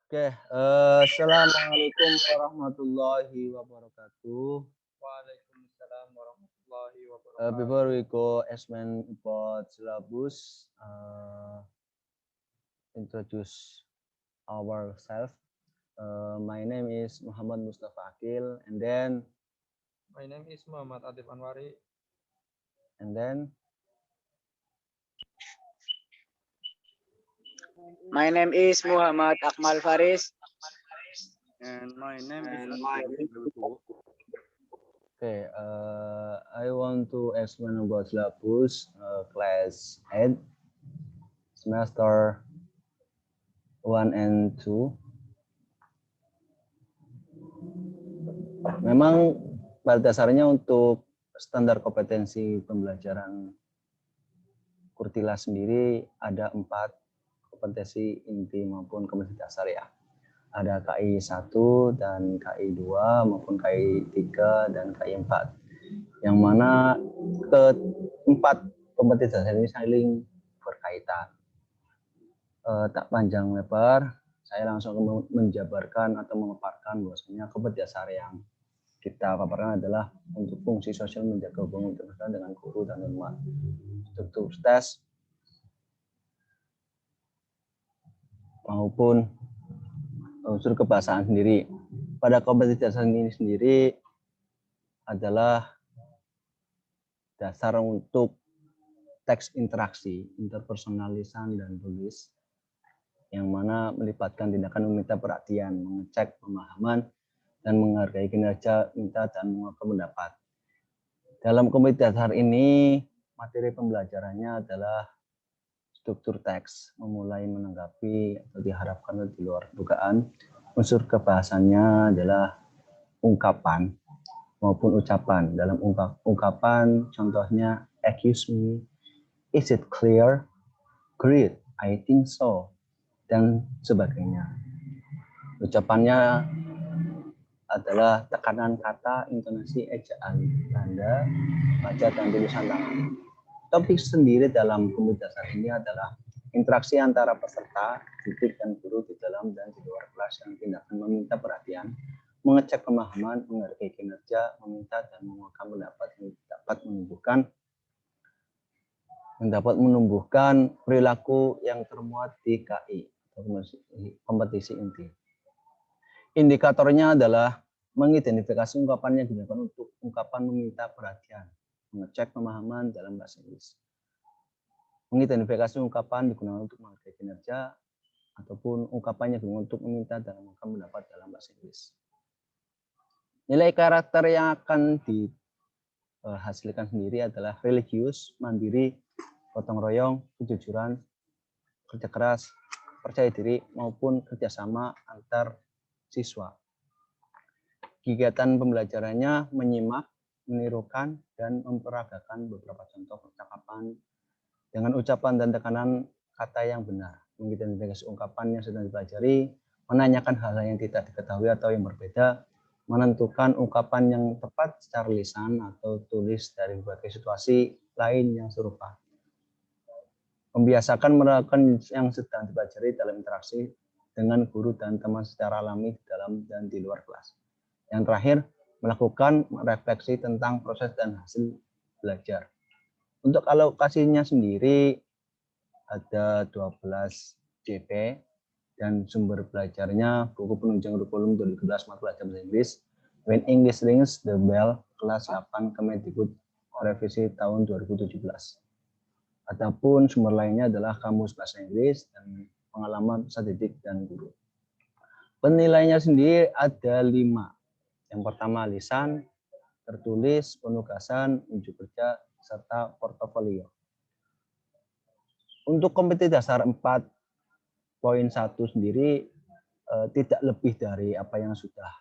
Oke, assalamualaikum warahmatullahi wabarakatuh. Waalaikumsalam warahmatullahi Before wabarakatuh. we go, explain about syllabus, introduce ourselves. My name is Muhammad Mustafa Akil, and then My name is Muhammad Adib Anwari. and then My name is Muhammad Akmal Faris. And my name is Adib Wibowo. okay, I want to explain about syllabus class 8 semester 1 and 2. Memang pada dasarnya untuk standar kompetensi pembelajaran Kurtila sendiri ada 4 kompetensi inti maupun kompetensi dasar ya. Ada KI 1 dan KI 2 maupun KI 3 dan KI 4. Yang mana keempat kompetensi dasar ini saling berkaitan. Tak panjang lebar, saya langsung menjabarkan atau memaparkan bahwasanya kompetensi dasar yang kita paparkan adalah untuk fungsi sosial menjaga hubungan internasional dengan guru dan umat. Struktur tes maupun unsur kebahasaan sendiri. Pada kompetensi dasar ini sendiri adalah dasar untuk teks interaksi, interpersonal lisan dan tulis, yang mana melibatkan tindakan meminta perhatian, mengecek pemahaman, dan menghargai kinerja, minta dan mengungkapkan pendapat. Dalam kompetensi dasar ini, materi pembelajarannya adalah struktur teks, memulai menanggapi atau diharapkan di luar dugaan. Unsur kebahasannya adalah ungkapan maupun ucapan. Dalam ungkapan, contohnya accuse me, is it clear, great, I think so, dan sebagainya. Ucapannya adalah tekanan kata, intonasi, ejaan, tanda, baca, dan tulisan tangan. Topik sendiri dalam kompetensi dasar ini adalah interaksi antara peserta, didik, dan guru di dalam dan di luar kelas yang tindakan meminta perhatian, mengecek pemahaman, menghargai kinerja, meminta dan mengungkapkan pendapat yang dapat menumbuhkan perilaku yang termuat di KI atau kompetisi inti. Indikatornya adalah mengidentifikasi ungkapan yang digunakan untuk ungkapan meminta perhatian, mengecek pemahaman dalam bahasa Inggris. Mengidentifikasi ungkapan digunakan untuk menghargai kinerja ataupun ungkapan yang digunakan untuk meminta dan mengungkapkan pendapat dalam bahasa Inggris. Nilai karakter yang akan dihasilkan sendiri adalah religius, mandiri, gotong royong, kejujuran, kerja keras, percaya diri, maupun kerjasama antar siswa. Kegiatan pembelajarannya menyimak, menirukan, dan memperagakan beberapa contoh percakapan dengan ucapan dan tekanan kata yang benar, mengidentifikasi ungkapan yang sedang dipelajari, menanyakan hal-hal yang tidak diketahui atau yang berbeda, menentukan ungkapan yang tepat secara lisan atau tulis dari berbagai situasi lain yang serupa. Membiasakan melakukan yang sedang dipelajari dalam interaksi dengan guru dan teman secara alami di dalam dan di luar kelas. Yang terakhir, melakukan refleksi tentang proses dan hasil belajar. Untuk alokasinya sendiri ada 12 JP dan sumber belajarnya buku penunjang kurikulum 2017 mata pelajaran bahasa Inggris, When English Rings the Bell, kelas 8 Kemendikbud revisi tahun 2017. Adapun sumber lainnya adalah kamus bahasa Inggris dan pengalaman peserta didik dan guru. Penilaiannya sendiri ada 5. Yang pertama lisan, tertulis, penugasan, unjuk kerja, serta portofolio. Untuk kompetensi dasar 4.1 sendiri tidak lebih dari apa yang sudah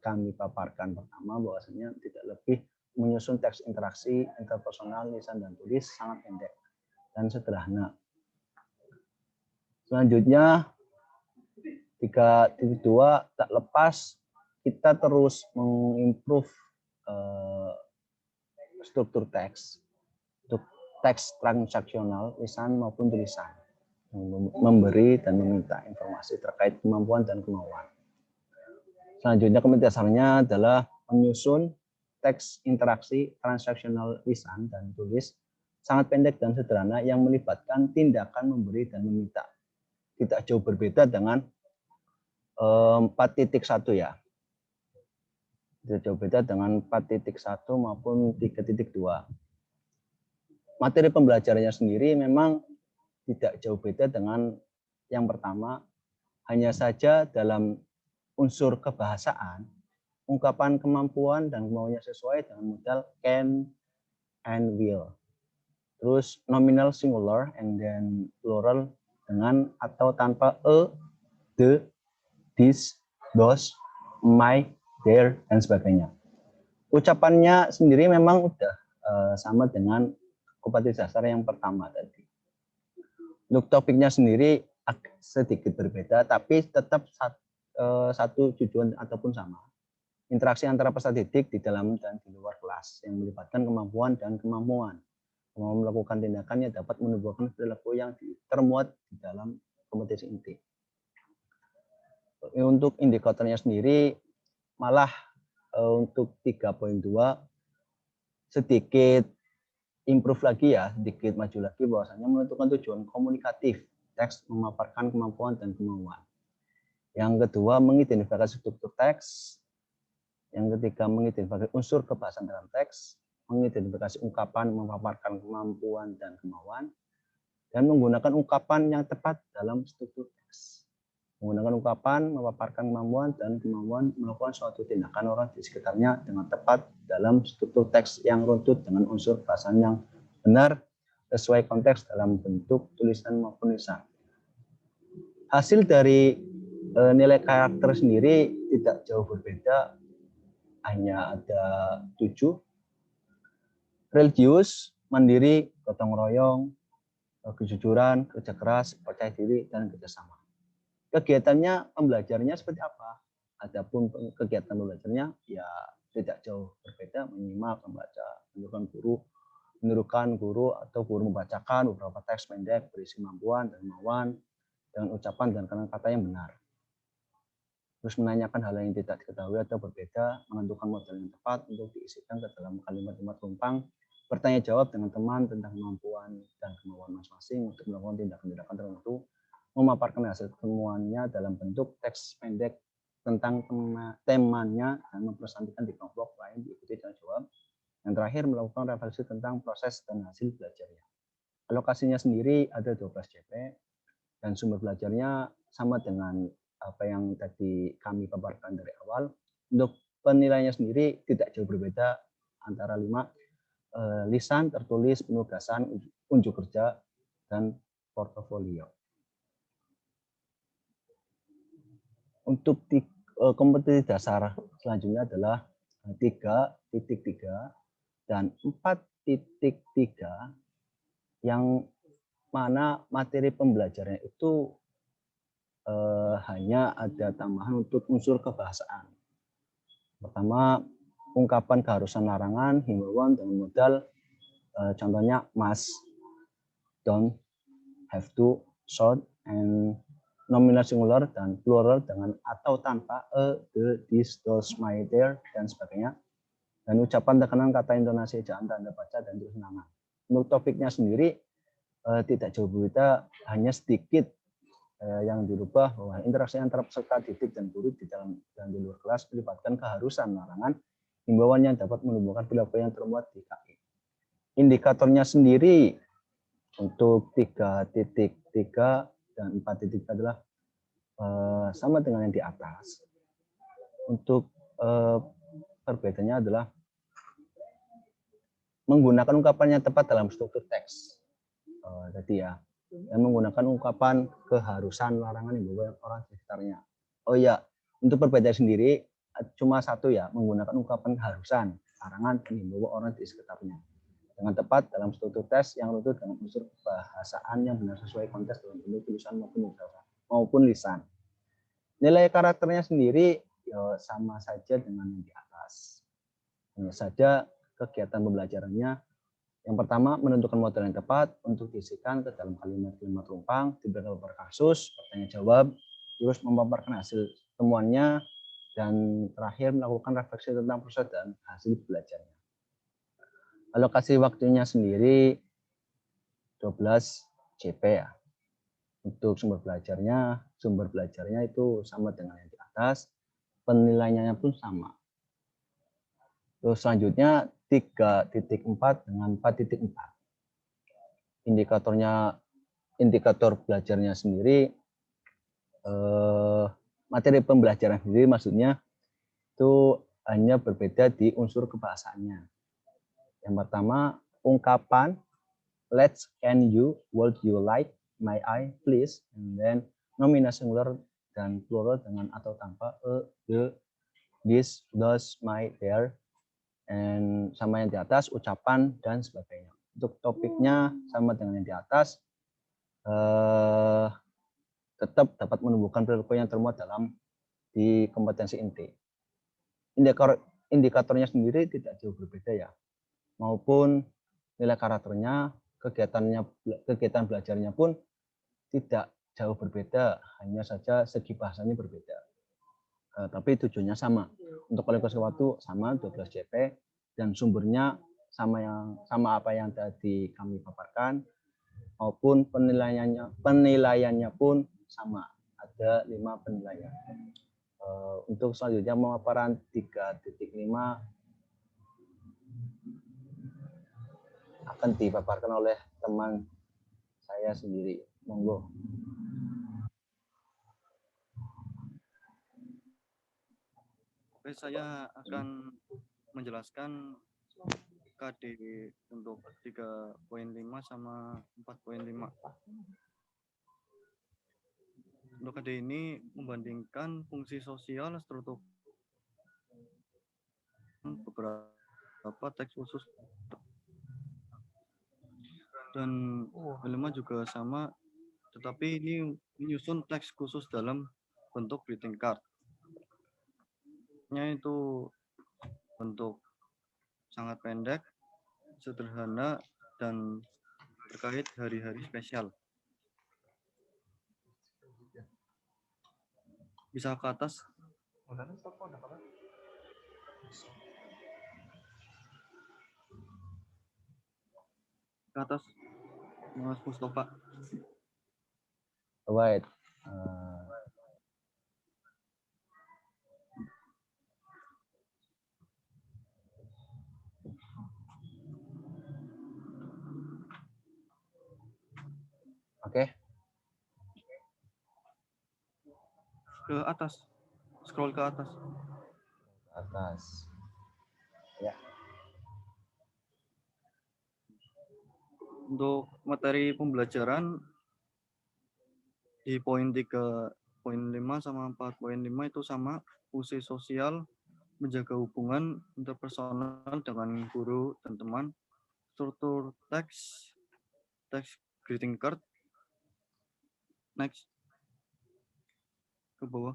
kami paparkan pertama, bahwasanya tidak lebih menyusun teks interaksi, interpersonal, lisan, dan tulis sangat pendek dan sederhana. Selanjutnya 3.2 tak lepas kita terus mengimprove struktur teks untuk teks transaksional lisan maupun tulisan. memberi dan meminta informasi terkait kemampuan dan kemauan. Selanjutnya kompetensi dasarnya adalah menyusun teks interaksi transaksional lisan dan tulis sangat pendek dan sederhana yang melibatkan tindakan memberi dan meminta. Tidak jauh berbeda dengan 4.1 ya. Tidak jauh beda dengan 4.1 maupun 3.2. Materi pembelajarannya sendiri memang tidak jauh beda dengan yang pertama, hanya saja dalam unsur kebahasaan, ungkapan kemampuan dan kemauannya sesuai dengan modal can and will. Terus nominal singular and then plural dengan atau tanpa the, this, those, my, their, dan sebagainya. Ucapannya sendiri memang udah sama dengan kompetensi dasar yang pertama tadi. Untuk topiknya sendiri sedikit berbeda, tapi tetap satu tujuan ataupun sama. Interaksi antara peserta didik di dalam dan di luar kelas yang melibatkan kemampuan dan kemampuan. Kemampuan melakukan tindakannya dapat menumbuhkan perilaku yang termuat di dalam kompetensi inti. Untuk indikatornya sendiri malah untuk 3.2 sedikit improve lagi ya, sedikit maju lagi bahwasanya menentukan tujuan komunikatif teks memaparkan kemampuan dan kemauan. Yang kedua mengidentifikasi struktur teks. Yang ketiga mengidentifikasi unsur kebahasaan dalam teks, mengidentifikasi ungkapan memaparkan kemampuan dan kemauan, dan menggunakan ungkapan yang tepat dalam struktur teks. Menggunakan ungkapan memaparkan kemampuan dan kemauan melakukan suatu tindakan orang di sekitarnya dengan tepat dalam struktur teks yang runtut dengan unsur bahasaan yang benar sesuai konteks dalam bentuk tulisan maupun lisan. Hasil dari nilai karakter sendiri tidak jauh berbeda, hanya ada 7. Religius, mandiri, gotong royong, kejujuran, kerja keras, percaya diri, dan kerjasama. Kegiatannya pembelajarnya seperti apa? Adapun kegiatan belajarnya ya tidak jauh berbeda, menyimak, membaca, menirukan guru atau guru membacakan beberapa teks pendek berisi kemampuan dan kemauan dengan ucapan dan kata yang benar. Terus menanyakan hal yang tidak diketahui atau berbeda, menentukan modal yang tepat untuk diisikan ke dalam kalimat-kalimat tumpang, bertanya jawab dengan teman tentang kemampuan dan kemauan masing-masing untuk melakukan tindakan-tindakan tertentu, memaparkan hasil temuannya dalam bentuk teks pendek tentang temanya dan mempresentasikan di kelompok lain diikuti dengan jawab. Yang terakhir melakukan refleksi tentang proses dan hasil belajarnya. Alokasinya sendiri ada 12 CP dan sumber belajarnya sama dengan apa yang tadi kami paparkan dari awal. Untuk penilaiannya sendiri tidak jauh berbeda antara 5, lisan, tertulis, penugasan, unjuk kerja, dan portofolio. Untuk kompetensi dasar selanjutnya adalah 3.3 dan 4.3 yang mana materi pembelajarannya itu hanya ada tambahan untuk unsur kebahasaan. Pertama, ungkapan keharusan larangan, himbauan dengan modal, contohnya must, don't, have to, should, and nominal singular dan plural dengan atau tanpa the, this, those, my, their, dan sebagainya. Dan ucapan tekanan kata intonasi ejaan tanda baca dan tulisan nama. Untuk topiknya sendiri tidak jauh berbeda, hanya sedikit yang dirubah bahwa interaksi antara peserta didik dan guru di dalam dan di luar kelas melibatkan keharusan larangan, himbauan yang dapat menumbuhkan perilaku yang termuat di KI. Indikatornya sendiri untuk 3.3 dan 4.3 adalah sama dengan yang di atas. Untuk perbedaannya adalah menggunakan ungkapan yang tepat dalam struktur teks. Tadi ya, dan menggunakan ungkapan keharusan larangan himbauan orang di sekitarnya. Oh ya, untuk perbedaan sendiri cuma satu ya, menggunakan ungkapan keharusan larangan dan himbauan orang di sekitarnya dengan tepat dalam struktur teks yang runtut dengan unsur bahasaan yang benar sesuai konteks dalam bentuk tulisan maupun lisan. Nilai karakternya sendiri ya, sama saja dengan yang di atas. Hanya saja kegiatan pembelajarannya Yang pertama, menentukan model yang tepat untuk diisikan ke dalam kalimat-kalimat rumpang, diberikan beberapa kasus, bertanya jawab, terus memaparkan hasil temuannya, dan terakhir melakukan refleksi tentang proses dan hasil belajarnya. Alokasi waktunya sendiri 12 JP ya. Untuk sumber belajarnya itu sama dengan yang di atas, penilaiannya pun sama. Terus selanjutnya 3.4 dengan 4.4. Indikator belajarnya sendiri, materi pembelajaran sendiri maksudnya itu hanya berbeda di unsur kebahasaannya. Yang pertama, ungkapan let's, can you, would you like, may I, please, and then nomina singular dan plural dengan atau tanpa the, this, those, my, their, and sama yang di atas ucapan dan sebagainya. Untuk topiknya sama dengan yang di atas, tetap dapat menumbuhkan perilaku yang termuat dalam di kompetensi inti. Indikatornya sendiri tidak jauh berbeda ya, maupun nilai karakternya, kegiatan belajarnya pun tidak jauh berbeda, hanya saja segi bahasanya berbeda. Tapi tujuannya sama. Untuk kualifikasi waktu sama 12 JP dan sumbernya sama apa yang tadi kami paparkan, maupun penilaiannya pun sama, ada 5 penilaian. Untuk selanjutnya pemaparan 3.5 akan dipaparkan oleh teman saya sendiri. Monggo. Oke, saya akan menjelaskan KD untuk 3.5 sama 4.5. Untuk KD ini membandingkan fungsi sosial, struktur beberapa teks khusus, dan kelima juga sama, tetapi ini menyusun teks khusus dalam bentuk greeting card. Itu bentuk sangat pendek, sederhana, dan terkait hari-hari spesial. Bisa ke atas. Ke atas, Mas Mustafa. Right. Oke. Ke atas. Scroll ke atas. Atas. Ya. Untuk materi pembelajaran di poin 3.5 sama 4.5 itu sama, fungsi sosial, menjaga hubungan interpersonal dengan guru dan teman, struktur teks greeting card. Next. Ke bawah.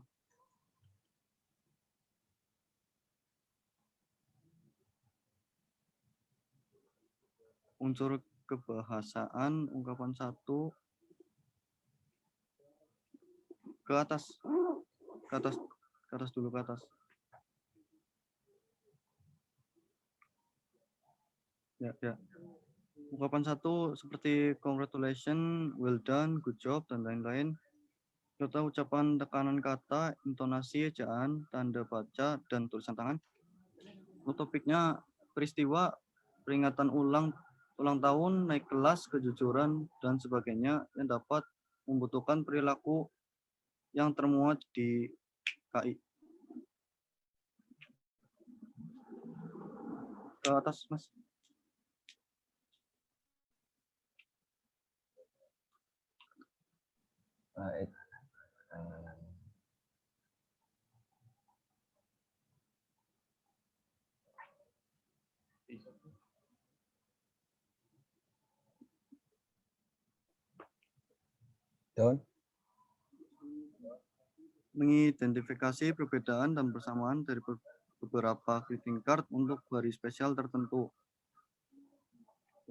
Unsur kebahasaan, ungkapan 1. Ke atas. Ke atas dulu, ke atas. Ya. Ungkapan 1 seperti congratulations, well done, good job, dan lain-lain. Serta ucapan tekanan kata, intonasi, ejaan, tanda baca, dan tulisan tangan. Untuk topiknya peristiwa, peringatan ulang tahun, naik kelas, kejujuran, dan sebagainya yang dapat membutuhkan perilaku yang termuat di KI. Ke atas, Mas. Right. Don. Mengidentifikasi perbedaan dan persamaan dari beberapa greeting card untuk hari spesial tertentu.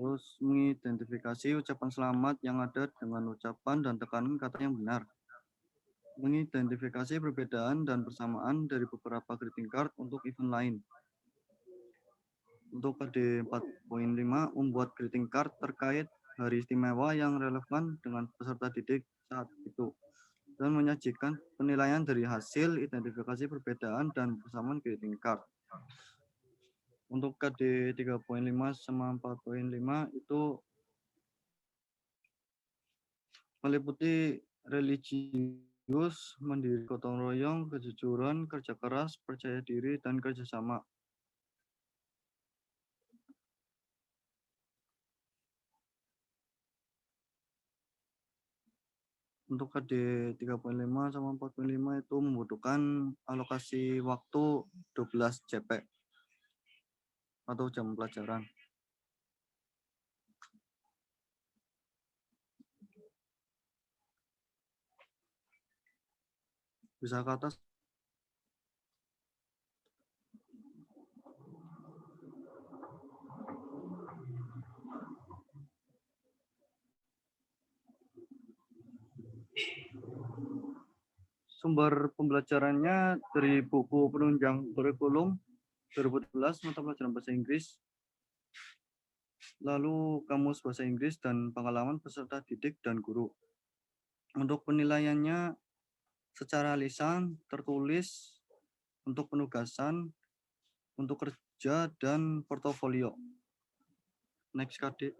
Terus mengidentifikasi ucapan selamat yang ada dengan ucapan dan tekanan kata yang benar. Mengidentifikasi perbedaan dan persamaan dari beberapa greeting card untuk event lain. Untuk KD 4.5, membuat greeting card terkait hari istimewa yang relevan dengan peserta didik saat itu. Dan menyajikan penilaian dari hasil identifikasi perbedaan dan persamaan greeting card. Untuk KD 3.5 sama 4.5 itu meliputi religius, mandiri, gotong royong, kejujuran, kerja keras, percaya diri, dan kerjasama. Untuk KD 3.5 sama 4.5 itu membutuhkan alokasi waktu 12 CP atau jam pelajaran. Bisa ke atas. Sumber pembelajarannya dari buku penunjang kurikulum 2012 mata pelajaran bahasa Inggris, lalu kamus bahasa Inggris dan pengalaman peserta didik dan guru. Untuk penilaiannya secara lisan, tertulis, untuk penugasan, untuk kerja, dan portofolio. Next KD.